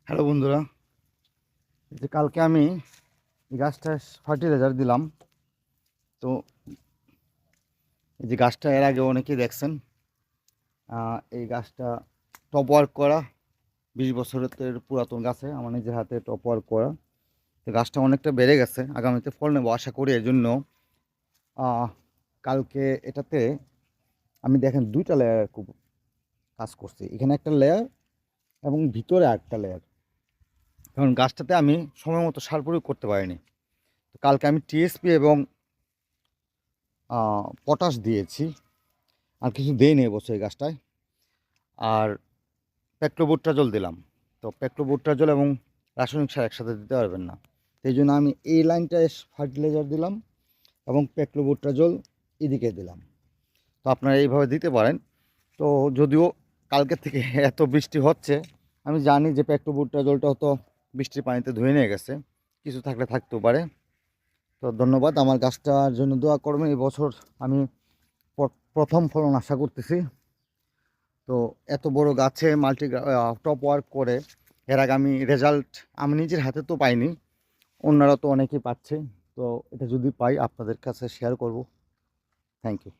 Hello বন্ধুরা, এই যে কালকে আমি এই গাছটা ফার্টিলাইজার দিলাম। তো এই যে গাছটা এর আগে অনেকেই দেখছেন। এই গাছটা টপ ওয়ার্ক করা, 20 বছরের পুরাতন গাছে আমার নিজের হাতে টপ ওয়ার্ক করা। তো গাছটা অনেকটা বেড়ে গেছে, আগামীতে ফল নেবো আশা করি। এর জন্য আহ, কালকে এটাতে আমি দেখেন 2টা লেয়ার খুব কাজ করছি, এখানে একটা লেয়ার এবং ভিতরে একটা লেয়ার। কারণ গাছটাতে আমি সময় মতো সার প্রয়োগ করতে পারিনি। তো কালকে আমি টিএসপি এবং পটাশ দিয়েছি, আর কিছু দেয়নি এবছর এই গাছটায়। আর পেক্লোবুট্রাজল দিলাম। তো পেক্লোবুট্রাজল এবং রাসায়নিক সার একসাথে দিতে পারবেন না, সেই জন্য আমি এই লাইনটায় ফার্টিলাইজার দিলাম এবং পেক্লোবুট্রাজল এদিকে দিলাম। তো আপনারা এইভাবে দিতে পারেন। তো যদিও কালকে থেকে এত বৃষ্টি হচ্ছে, আমি জানি যে পেক্লোবুট্রাজলটা হয়তো বৃষ্টির পানিতে ধুয়ে নিয়ে গেছে, কিছু থাকলে থাকতেও পারে। তো ধন্যবাদ, আমার গাছটার জন্য দোয়া করবেন। এই বছর আমি প্রথম ফলন আশা করতেছি। তো এত বড় গাছে টপ ওয়ার্ক করে এর আগে আমি রেজাল্ট আমি নিজের হাতে তো পাইনি, অন্যরা তো অনেকেই পাচ্ছে। তো এটা যদি পাই আপনাদের কাছে শেয়ার করব। Thank you.